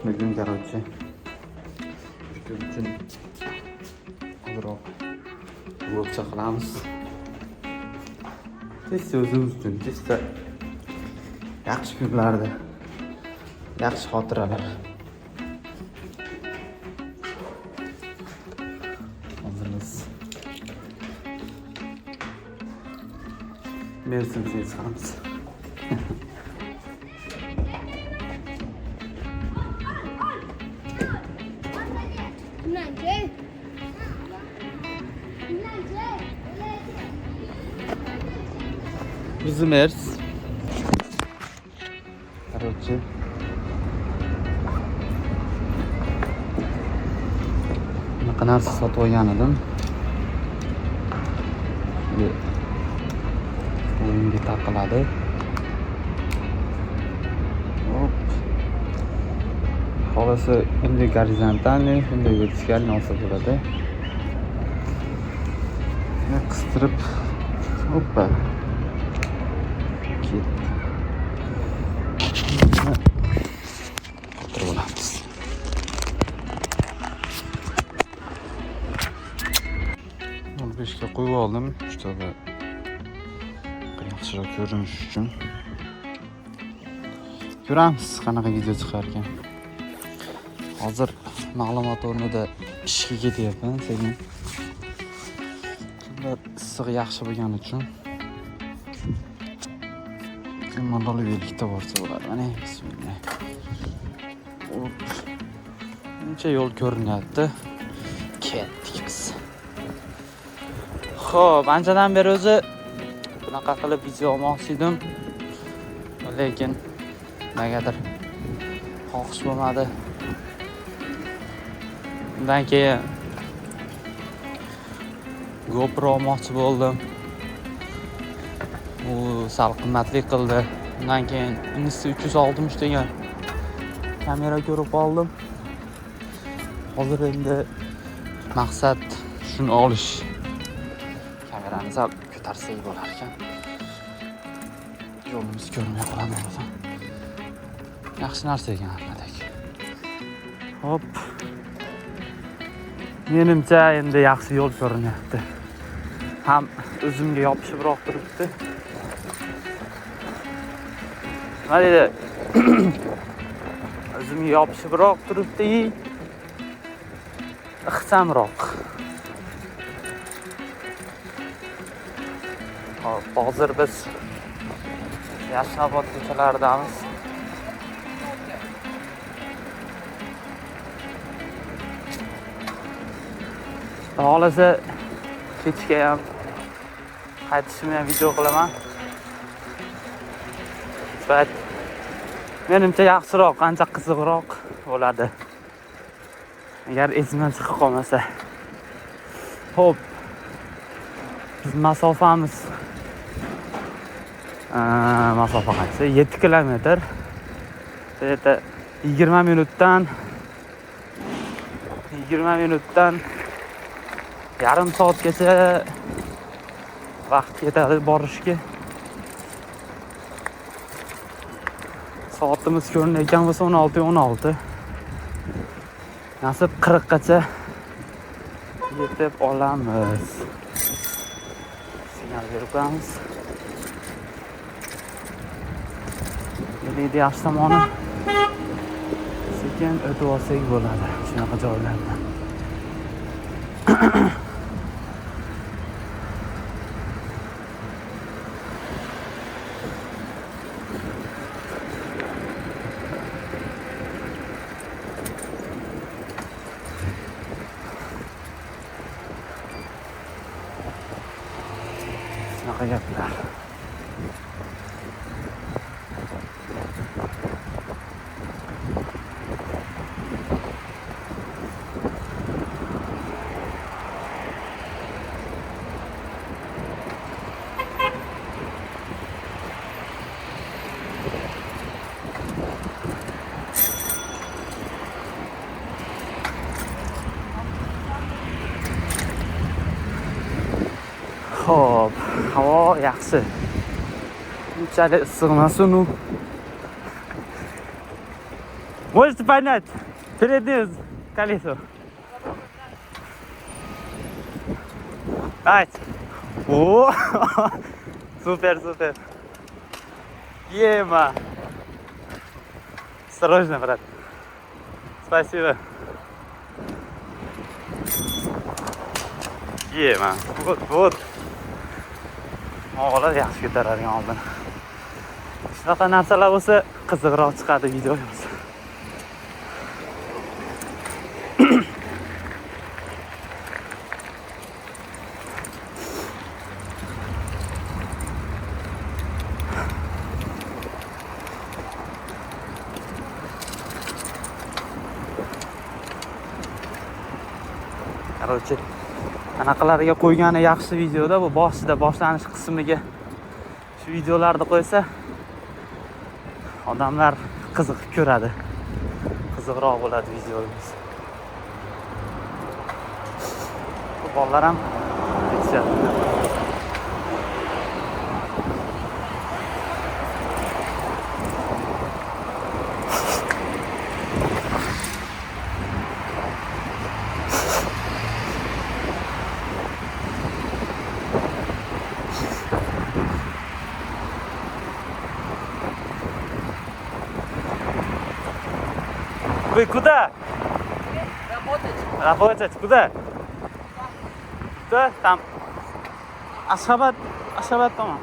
Bugun короче shuning uchun ozroq vlogcha qilamiz. Tez o'zimiz uchun tezda yaxshi kunlarda yaxshi xotiralar. Hozirmiz Mersinga chiqamiz. Bizim Mers. Короче. Bunaqa narsa sotib olgan edim. O'yinga taqiladi. Hop. Xolasi endi gorizontalniy, endi vertikalniy olsa bo'ladi. Qistirib hoppa. Oturib 15 ga qo'yib oldim. Shtoba yaxshiroq ko'rinish uchun. Ko'ramiz qanaqa video chiqar ekan. Hozir ma'lumot o'rnida ishga ketyapman sekin. Issiq yaxshi bo'lgani uchun Mandalı birlikte borsa bo'lar. Mana bismillah. Buncha yo'l ko'rinyapti. Ketdik biz. Xo'p, anchadan beri o'zi bunaqa qilib video olmoqchi edim. Lekin negadir xohish bo'lmadi. Undan keyin GoPro olmoqchi bo'ldim. U sal qimmatli qildi. Undan keyin Insta360 degan kamera ko'rib oldim. Hozir endi maqsad shuni olish. Kamerani sal ko'tarsak bo'lar ekan. Yo'limiz ko'rmay qoladi bo'lsa. Yaxshi narsa ekan albatta. Hop. Menimcha endi yaxshi yo'l ko'rinyapti. Ham o'zimga yopishibroq turibdi. Nima deydi? O'zimga yopishibroq turibdi. Ixchamroq. Hop, hozir biz Yashnobod ko'chalaridamiz. Xohlasa kechga ham qaytishimni ham video qilaman. Faqat menimcha yaxshiroq, qancha qiziqroq bo'ladi. Agar esimdan chiqib qolmasa. Xo'p. Biz masofamiz masofa qancha? 7 kilometr. Bu yerda 20 minutdan yarim soatgacha vaqt ketadi borishga. Soatimiz ko'rinayotgan bo'lsa 16:16. Nasib 40 gacha yetib olamiz. Signal berib qo'yamiz. Endi yaxshi tomoni sekin o'tib olsak bo'ladi shunaqa joylardan. Shunaqa gaplar. Xo'p, havo yaxshi. Unchalik issiq emas uni. Можете понять? Переднее колесо. Давайте. О, супер, супер. Ема. Осторожно, брат. Спасибо. Ема. Вот. Oğlan yaxshi ko'taradigan oldin. Shunaqa narsalar bo'lsa, qiziqroq chiqadi videomiz. Короче, anaqalarga qo'ygani yaxshi videoda bu boshida boshlanish qismiga shu videolarni qo'ysa odamlar qiziqib ko'radi. Qiziqroq bo'ladi videomiz. Bu bolalar ham ketishyapti. Вы куда? Работать. Куда? Куда? Там. Ашхабад там.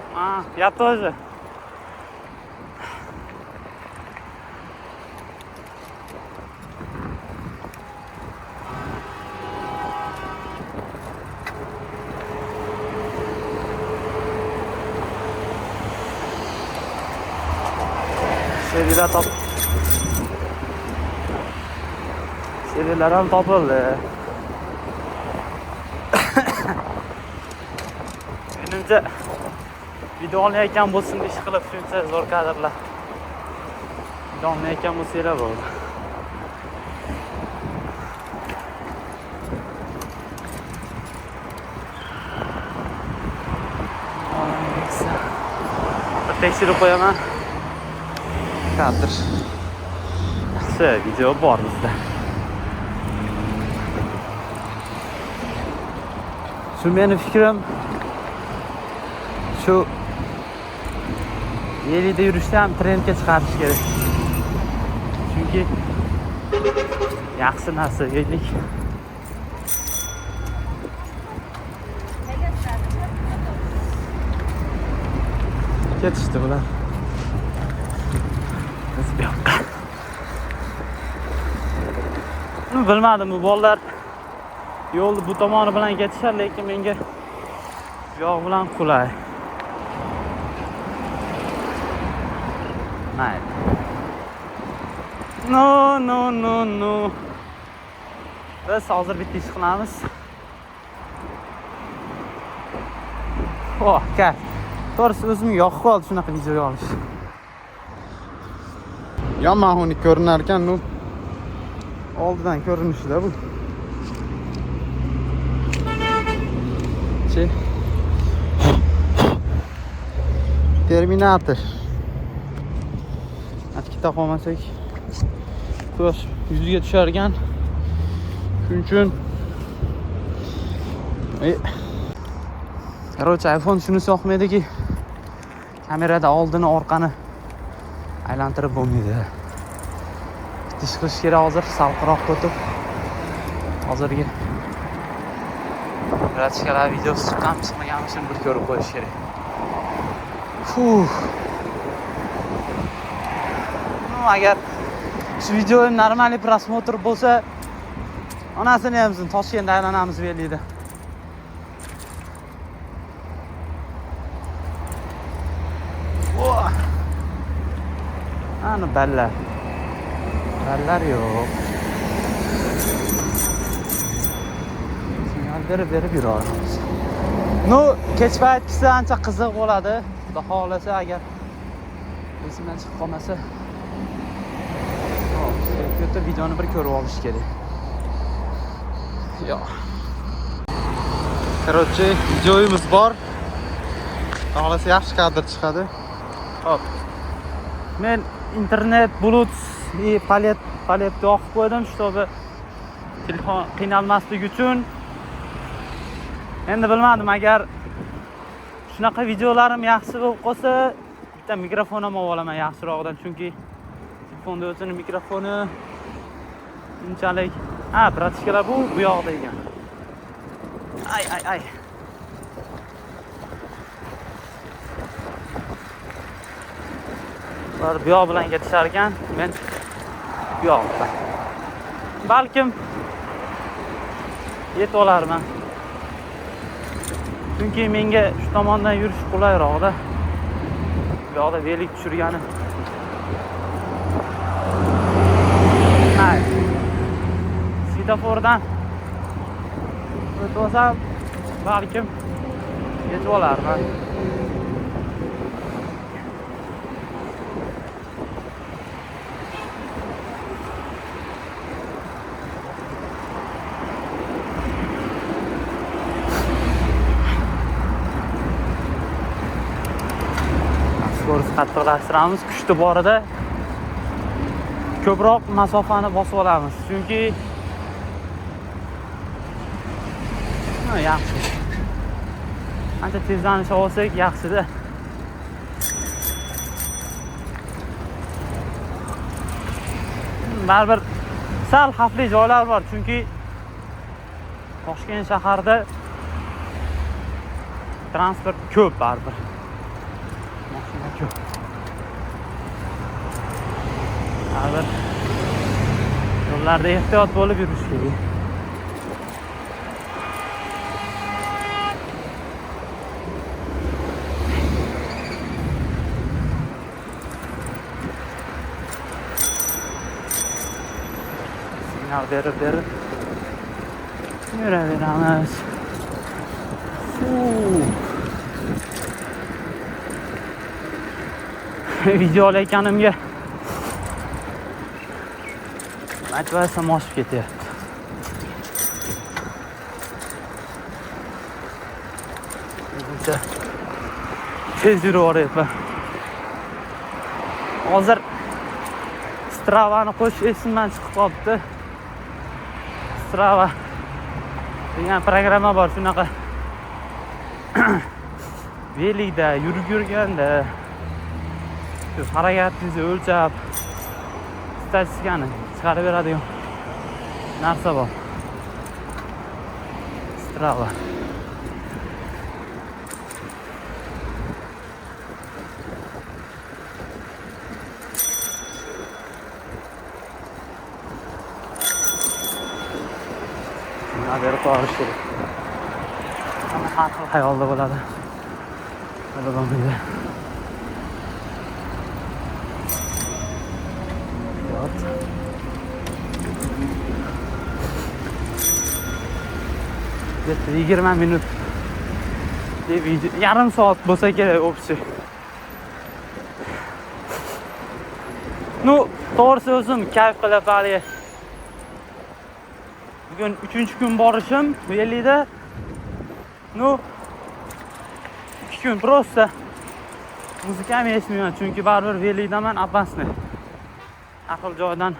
Я тоже. Seriyalar ham topildi. Menimcha video olayotgan bo'lsin ish qilib shuncha zo'r kadrlar. Video olayotgan bo'lsanglar bo'ldi. Tekshirib qo'yaman. Kadr. Yaxshi video bor bizda. Şu benim fikrim, şu yeride yürüyüşte ham trendga chiqarish kerak. Chunki yaxshi narsa yedik. Ketishdi bular. Biz bu yoqqa. Bilmadim, bu bolalar yo'lni bu tomoni bilan ketishar, lekin menga bu yoq bilan qulay. Mayli. No. Biz hozir bitta ish qilamiz. Oh, kel. To'g'risi o'zimga yoqib qoldi shunaqa video olish. Yomon ko'rinar ekan, bu oldidan ko'rinishida bu. Terminator. Atkita qolmasak ko'z yuziga tushar ekan. Shuning uchun Короче, iPhone shunisi yoqmaydiki, kamerada oldini orqani aylantirib bo'lmaydi. Ish qilish kerak hozir, salqiroq o'tib. Hozirgi Ratishkalar videosi chiqqan, chiqmaganini bir ko'rib qo'yish kerak. Agar shu video normalniy просмотр bo'lsa, onasini ham biz Toshkentda aylanamiz bellaydi. Ana ballar. Ballar yo'q. Berib yuramiz. No, kech paytgisi ancha qiziq bo'ladi. Xudo xolasa agar esimdan chiqib qolmasa, bitta videoni bir ko'rib olish kerak. Yo. Короче, videoyimiz bor. Xudo xolasa yaxshi kadr chiqadi. Hop. Men internet, bulut paletni yoqib qo'ydim, чтобы telefon qiynalmasligi uchun. Endi bilmadim, agar shunaqa videolarim yaxshi bo'lib qolsa, bitta mikrofon ham olib olaman yaxshiroqdan, chunki telefonda o'zini mikrofoni unchalik. Bratishkalar bu yoqda ekan. Ay. Ular bu yoq bilan ketishar ekan, men bu yoqda. Balkim yetib olarman. Chunki menga shu tomondan yurish qulayroqda. Bu yoqda velik tushirgani. Svetofordan o'tib olsam, balkim yetib olarman. Qattiqlashtiramiz, kuchli borida ko'proq masofani bosib olamiz, chunki yaxshi. Qancha tezlanish olsak yaxshi-da. Baribir sal xavfli joylar bor, chunki Toshkent shaharida transport ko'p baribir. Mashina ko'p. Baribir yo'llarda ehtiyot bo'lib yurish kerak. Signal berib yuraveramiz. Video olayotganimga motivatsiyam oshib ketyapti. Tez yuraveryapman. Hozir Stravani qo'shish esimdan chiqib qolibdi. Strava degan programma bor, shunaqa velikda yurib yurganda harakatingizni o'lchab statistikani chiqarib beradigan narsa bor. Strava. Berib qolish kerak. Hamma har xil xayolda bo'ladi. Bo'ladi. Yetti 20 minut deb yarim soat bo'lsa kerak общий. To'g'risi o'zim kayf qilib hali. Bugun 3-kun borishim bu yerlikda. 2 kun просто muzika ham eshitmayman, chunki baribir velikdaman, опасный. Har xil joydan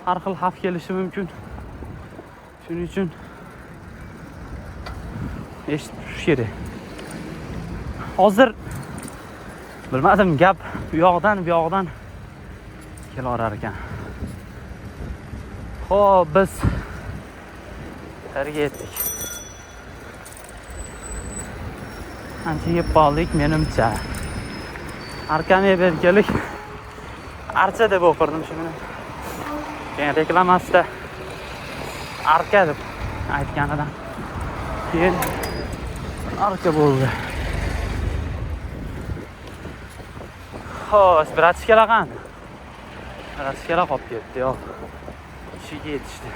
har xil xavf kelishi mumkin. Shuning uchun eshitish kerak. Hozir bilmadim, gap bu yoqdan kelaverar ekan. Xo'p, biz yerga yetdik. Ancha yeb qoldik menimcha. Arkamga bergalik archa deb o'qirdim shuni. Keyin reklamasida arka deb aytganidan keyin arka bo'ldi. Xo'sh, bratishkalar qani? Bratishkalar qolib ketdi, yo'q. Ishiga yetishdi.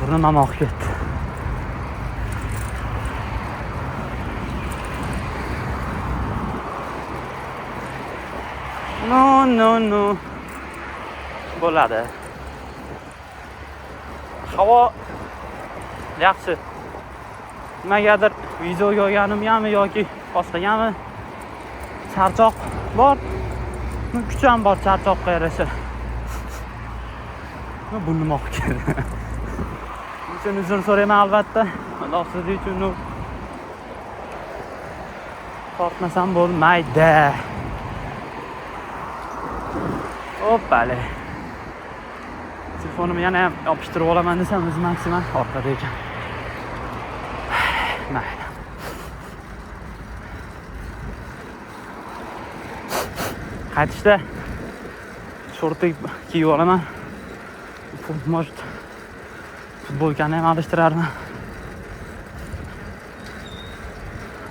Burnim ham oqib ketdi. No. Bo'ladi. Havo yaxshi. Nimagadir video yo'yganimgami yoki boshqagami charchoq bor, kuch ham bor charchoqqa yarasha. Bu nima kerak? Uchun uzr so'rayman albatta. Alloh siz uchun tortmasam bo'lmaydi. Hoppale. Telefonimni yana ham yopishtirib olaman desam, o'zi maksimal orqada ekan. Mayli. Qaytishda shorti kiyib olaman. Может, futbolkani ham alishtirarman.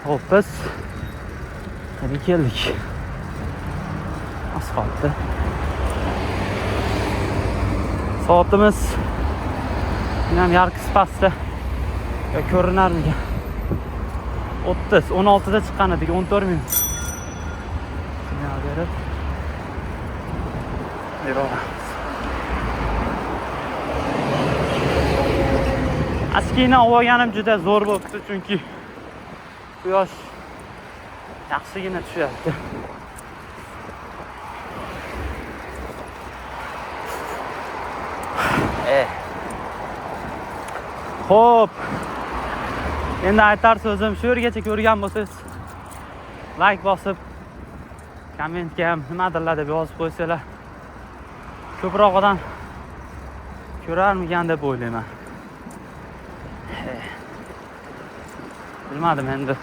Hop, biz qayerga keldik? Asfaltda. Soatimiz ham yarqis pastda. Yo ko'rinarmikan? 16 da chiqqan edik, 14 minut. Nima berib? Yuraveramiz. Askina olganim juda zo'r bo'libdi, chunki quyosh yaxshigina tushyapti. Xo'p. Endi aytar so'zim shu yergacha ko'rgan bo'lsangiz, like bosib, kommentga ham nimadirlar deb yozib qo'ysanglar, ko'proq odam ko'rarmikan deb o'ylayman. Bilmadim endi.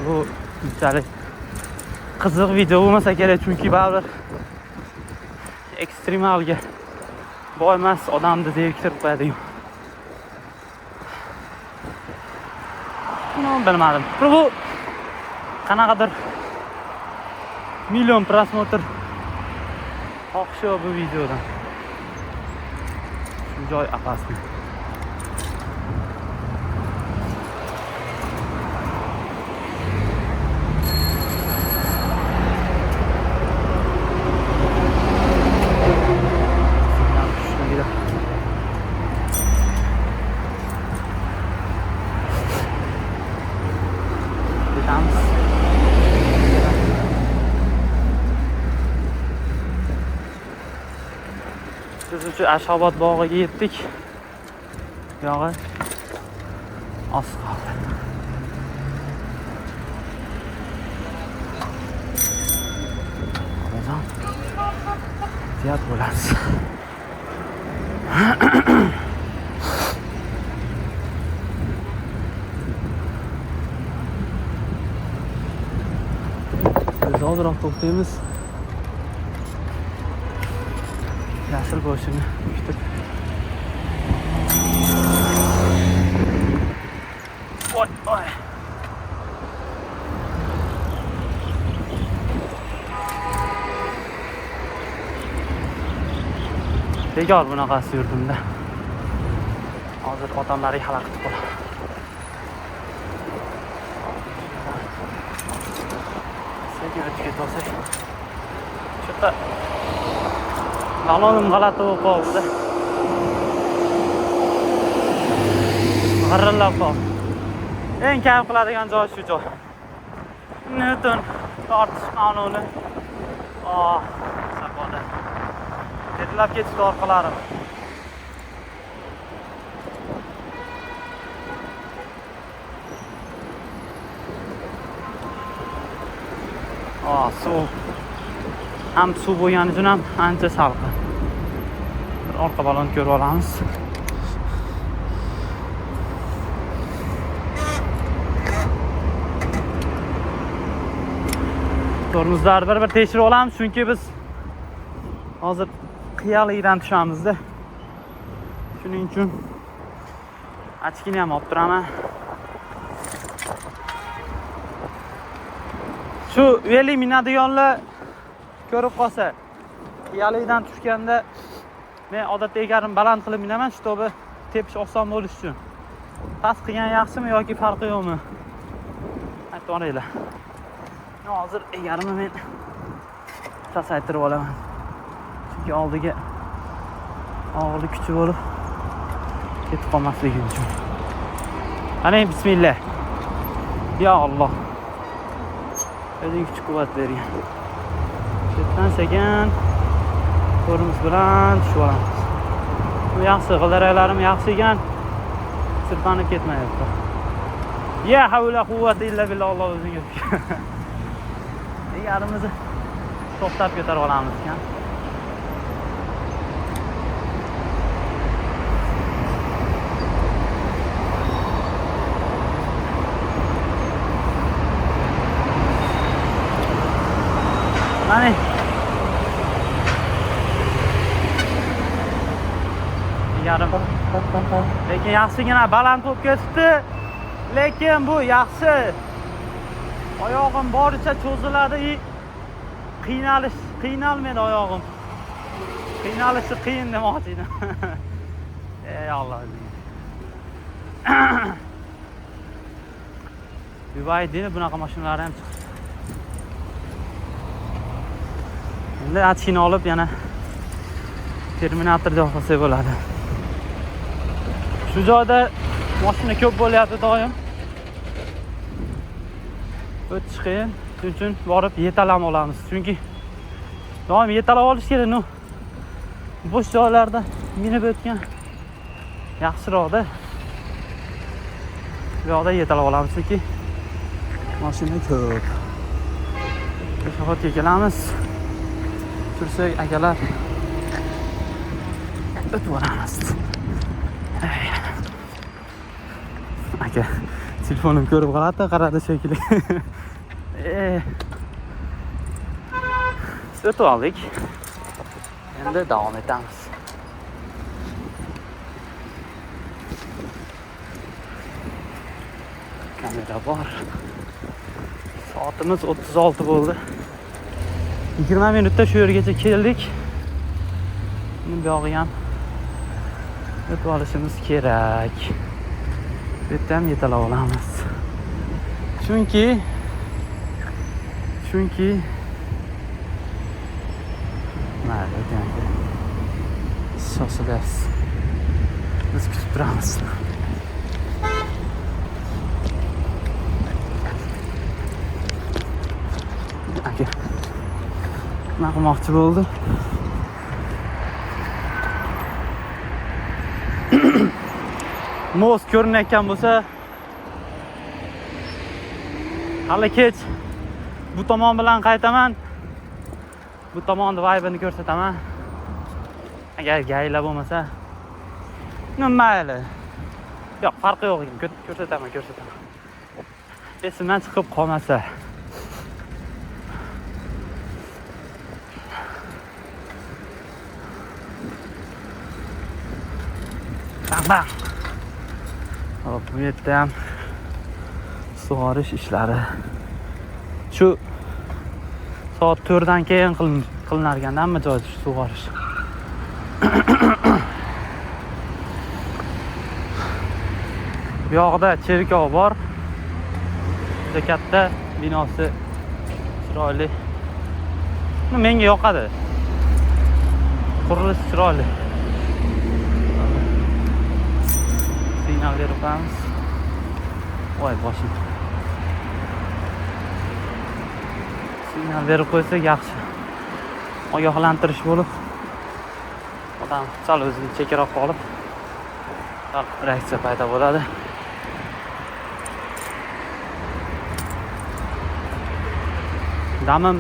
Bu unchalik qiziq video bo'lmasa kerak, chunki baribir ekstremalga boy emas, odamni zeriktirib qo'yadigan. Bilmadim. Bu qanaqadir million prosmotr xohishi bu videodan. Shu joy apasmi. Biz uchun Ashxobod bog'iga yetdik. Buyog'i oz qoldi. Qozon ziyod bo'lamiz. Biz ozroq to'xtaymiz. Yashil bo'lishini kutib. Voy. Bekor bunaqasi yurdimda. Hozir odamlar xalaqit qiladi. Sekin to'sib. Chota Balonim g'alati bo'lib qoldi. G'irrillab qoldi. Eng kayf qiladigan joy shu joy. Newton tortish qonuni. Saboda. Ketlab ketishdi orqalarim. Suv. Ham suv bo'lgani uchun ham ancha salqin. Orqa balonni ko'rib olamiz. Tormozlarni bir tekshirib olamiz, chunki biz hozir qiyalikdan tushamizda. Shuning uchun ochkini ham olib turaman. Shu veli minadiganlar ko'rib qolsa, qiyalikdan tushganda men odatda egarim baland qilib minaman, shtobi tepish oson bo'lishi uchun. Past qilgan yaxshimi yoki farqi yo'qmi? Aytib olinglar. Hozir egarimni men pasaytirib olaman. Chunki oldiga og'irlik kuchi bo'lib ketib qolmasligi uchun. Ana bismillah. Ya Alloh. O'zing kuch quvvat bergan. Chetdan sekin qo'limiz bilan tushib olamiz. Bu yaxshi, g'ildiraklarim yaxshi ekan. Sirpanib ketmayapti. Ya havla quvvata illa billah, Alloh o'zingga. Yarimizni to'xtab ko'tarib olamiz ekan. Mana yarim. Lekin yaxshigina baland bo'lib ketibdi. Lekin bu yaxshi. Oyog'im boricha cho'ziladi. Qiynalmaydi oyog'im. Qiynalishi qiyin demoqchi edim. Ey Alloh. Dubayda bunaqa mashinalar ham chiqdi. Endi achkini olib yana Terminatorda olsa bo'ladi. Shu joyda mashina ko'p bo'lyapti doim. O'tish qiyin. Shuning uchun borib yetalab olamiz. Chunki doim yetalab olish kerak. No. Bo'sh joylarda minib o'tgan yaxshiroqda. Bu yoqda yetalab olamiz chunki mashina ko'p. Shaharga kelamiz. Tursak akalar o'tib boramiz. Aka, telefonim ko'rib qoladi, qaradi shekilli. O'tib oldik. Endi davom etamiz. Kamera bor. Soatimiz 36 bo'ldi. 20 minutda shu yergacha keldik. Buni bu yog'i ham o'tib olishimiz kerak. Bu yerda ham yetalab olamiz. Chunki mayli, endi shoshilayapsiz. Biz kutib turamiz. Aka, nima qilmoqchi bo'ldi? Most ko'rinayotgan bo'lsa, hali kech bu tomon bilan qaytaman. Bu tomonni vibe'ini ko'rsataman. Agar gayla bo'lmasa, mayli. Yo'q, farqi yo'q ekan. Ko'rsataman. Esimdan chiqib qolmasa. Bang. Hop, bu yerda ham sug'orish ishlari. Shu soat 4 dan keyin qilinar ekan, hamma joyda sug'orish. Bu yoqda cherkov bor. Juda katta binosi, chiroyli. Menga yoqadi. Qurilish chiroyli. Signal berib qo'yamiz. Voy boshim. Signal berib qo'ysak yaxshi. Ogohlantirish bo'lib, odam sal o'zini chekroq qolib, reaksiya paydo bo'ladi. Damim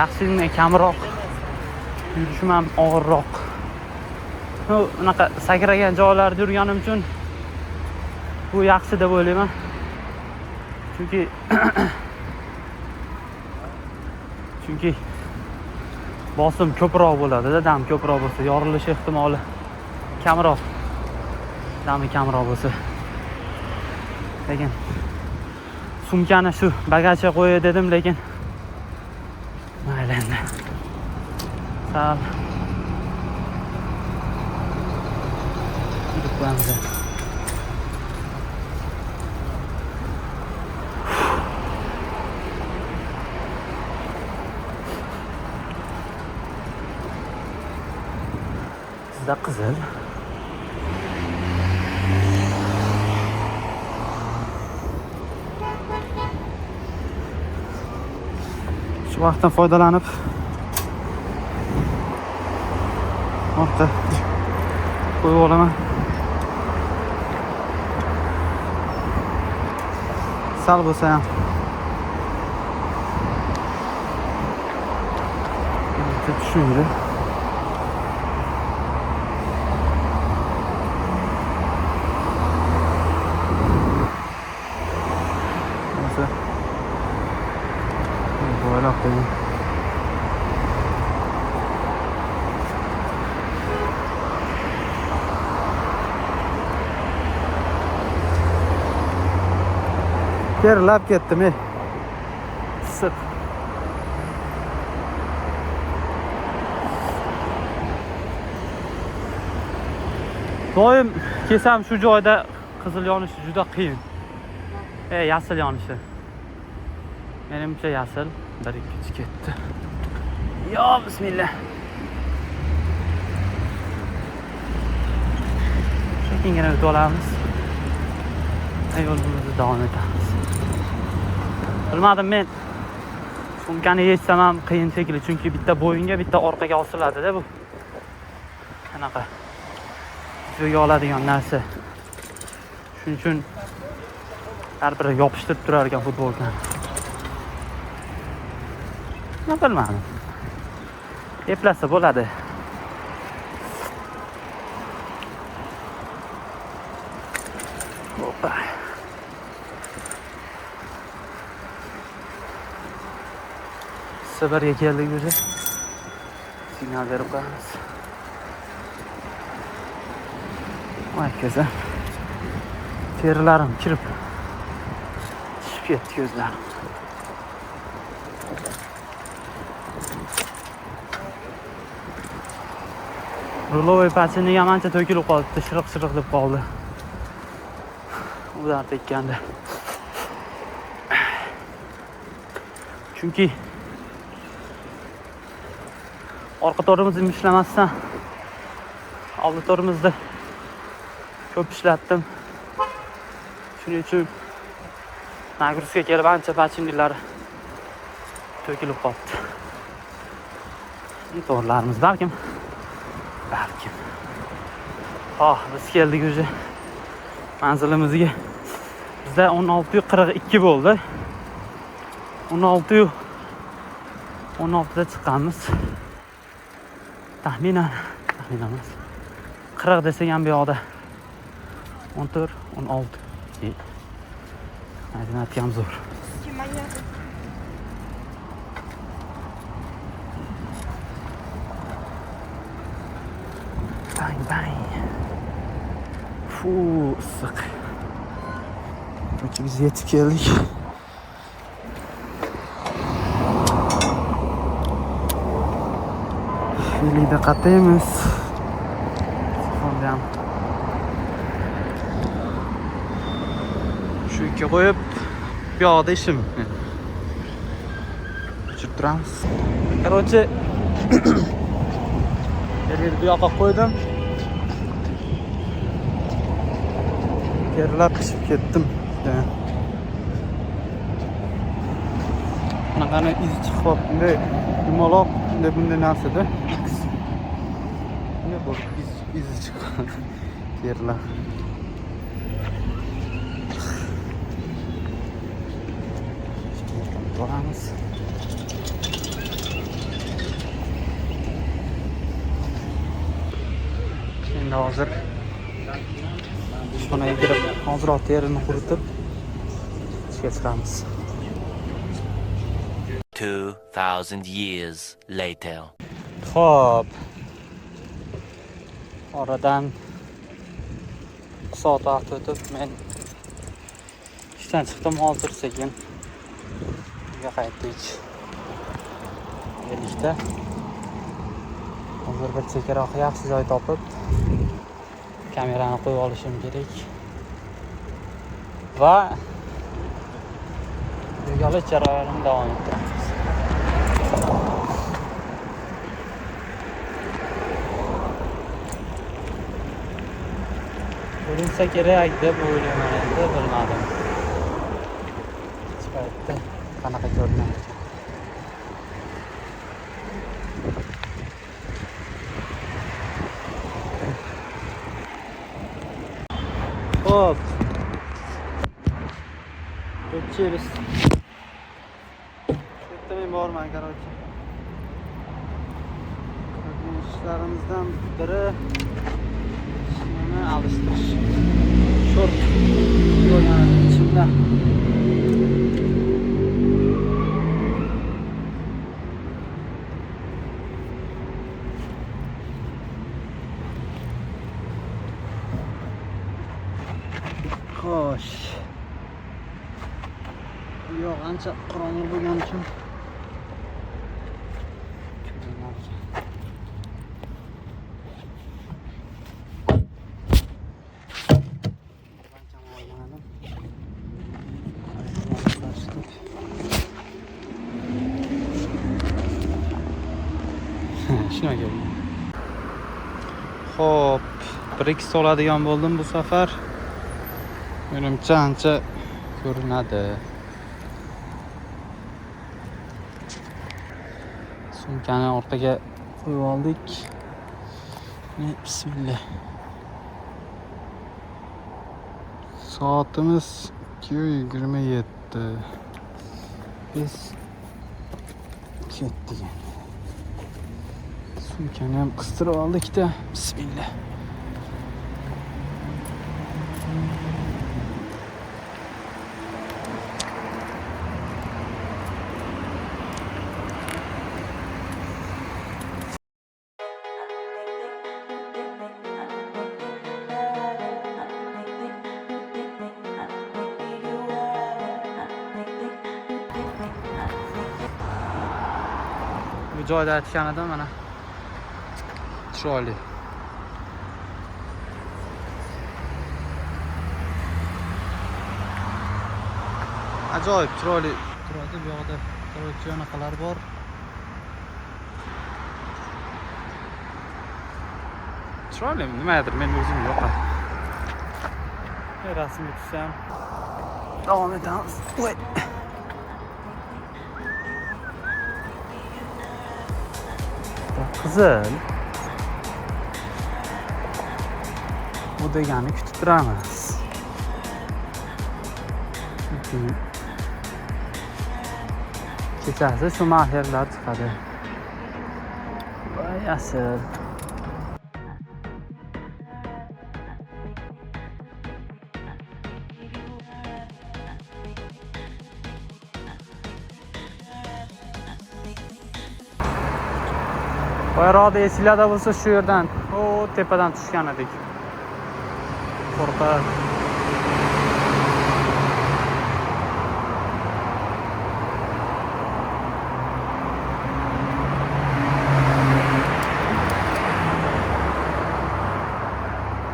yaxshigina kamroq, yurishim ham og'irroq. Unaqa sakragan joylarda yurganim uchun bu yaxshi deb o'ylayman. Chunki bosim ko'proq bo'ladi-da, dam ko'proq bo'lsa, yorilish ehtimoli kamroq. Dami kamroq bo'lsa. Lekin sumkani shu bagajga qo'yay dedim, lekin mayli endi. Sal yuribmiz. Sizda qizil. Shu vaqtdan foydalanib orqa qo'yib olaman. Sal bo'lsa ham. Tushundi. Voilà, après. Kerilib ketdim. Sip. Doim kesam shu joyda qizil yonishi juda qiyin. Yashil yonishi. Menimcha yashil. 1-2 ketdi. Yo, bismillah. Sekingina o'tib olamiz. Yo'limizni davom etamiz. Bilmadim, men sumkani yechsam ham qiyin shekilli, chunki bitta bo'yinga, bitta orqaga osiladi-da bu. Qanaqa videoga oladigan narsa. Shuning uchun har biri yopishtirib turar ekan futbolkani. Bilmadim. Eplasa bo'ladi. Hoppa. Safarga keldik o'zi. Signal berib qo'yamiz. Voy ko'za. Terilarim kirib tushib ketdi ko'zlarim. Rulovoy pachining ham ancha to'kilib qoldi, shiriq deb qoldi. Ular tekkanda. Chunki orqa torimizni ishlamasdan oldi torimizni ko'p ishlatdim. Shuning uchun nagruzga kelib ancha pachinlari to'kilib qoldi. Torlarimiz balkim. Biz keldik o'zi manzilimizga. Bizda 16:42 bo'ldi. 16:16da chiqqanmiz. Taxminan emas. 40 desang ham bu yoqda 14, 16. Matematika ham zo'r. Bang. Issiq. Ko'chimizga yetib keldik. Filida qataymiz. Ham shu ikki qo'yib, bu yoqda ishim. Tushib turamiz. Короче, bu yoqqa qo'ydim. Kerilab qishib ketdim. Bunaqani izi chiqib qoldi. Yumaloq bunday narsada. Ne bu izi chiqqan. Kerilab. Boramiz. Endi hozir xonaga kirib, hozir terini quritib ishga chiqamiz. 2000 years later. Xo'p. Oradan soat vaqt o'tib, men ishdan chiqdim, hozir sekin uyga qaytdik. Birlikda hozir bir chekkaroq yaxshi joy topib kamerani qo'yib olishim kerak. Va yig'ilish jarayonini davom ettiramiz. Bo'linsa kerak deb o'ylayman, endi bilmadim. Hech paytda qanaqa ko'rinadi ekan. Hop. Geçeriz. Beklemeyin bağırmayın kardeşim. İşlerimizden biri şimdi alıştırış. Şort. Yok yani içimde. Xo'sh. Yo'q, ancha qorong'i bo'lgani uchun shuna keldi. Xo'p, 1-2 soladigan bo'ldim bu safar. Menimcha ancha ko'rinadi. Sumkani orqaga qo'yib oldik. Bismillah. Soatimiz 2:27. Biz ketdik. Sumkani ham qistirib oldik-da. Bismillah. Bu joyda aytganida mana chiroyli. Ajoyib chiroyli turadi. Bu yoqda korrupsiyonaqalar bor. Chiroyli, nimadir men o'zim yoqadi. Rasmga tushsam davom etamiz. Voy. Qizil. Bu degani kutib turamiz. Kechasi shu mahirlar chiqadi. Voy asl. Bayroqda esinglarda bo'lsa shu yerdan, o tepadan tushgan edik. Qo'rqib.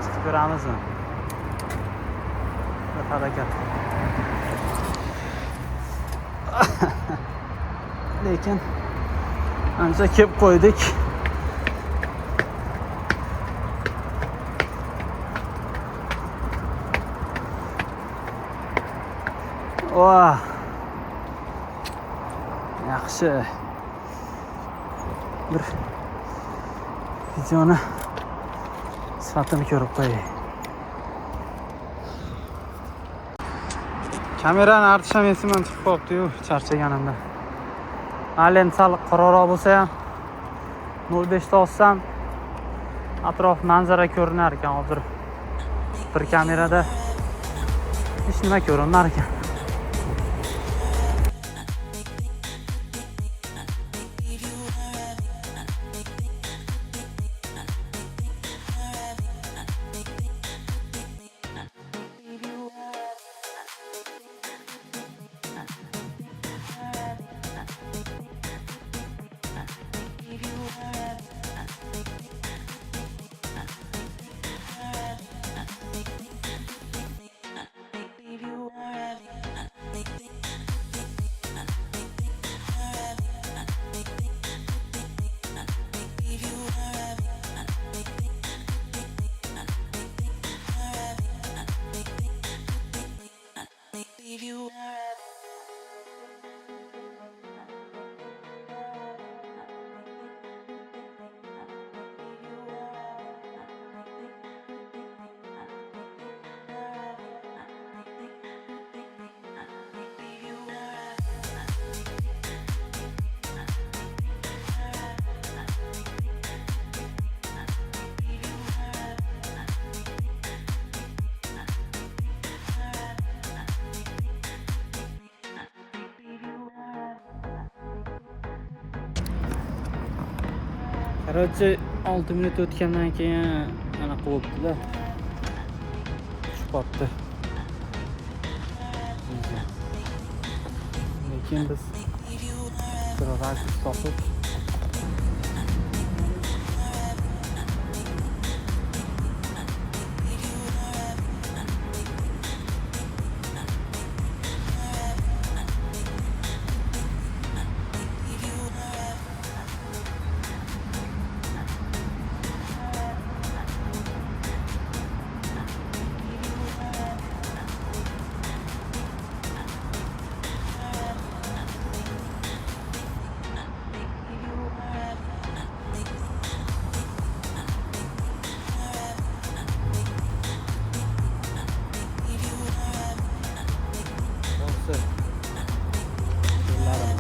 Chiqib ko'ramizmi? Harakat. Lekin ancha kelib qo'ydik. Vah. Yaxshi. Bir videoni sifatini ko'rib qo'yay. Kamerani artisham esimdan chiqib qolibdi-yu, charchaganimda. Alen sal qororoq bo'lsa ham 0.5 ta olsam atrof manzara ko'rinar ekan. Hozir bir kamerada hech nima ko'rinmar ekan. Короче, 6 minut o'tgandan keyin yana quvibdi-da. Tushib qolibdi. Lekin biz biroz topib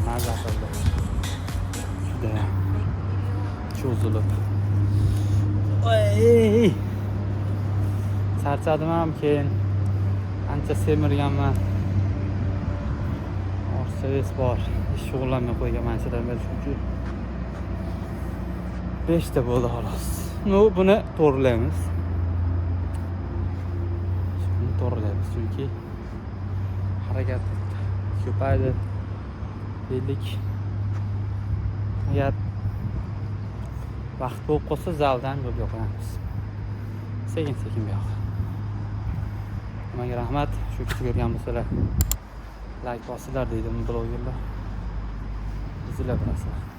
mazza qildi. Juda cho'zilib. Oy! Charchadim ham, keyin ancha semirganman. Orsaves bor. Shug'ullanmay qo'yganman anchadan beri chunki 5 ta bo'ldi xolos. Buni to'g'rilaymiz. Buni to'g'rilaymiz chunki harakat ko'paydi. Bellik. Agar vaqt bo'lib qolsa zaldan yo'l qo'yamiz. Sekin-sekin bu yoq. Nimaga rahmat, shu kishi ko'rgan bo'lsalar like bosinglar deydi blogerlar. Bizlar bilasizlar.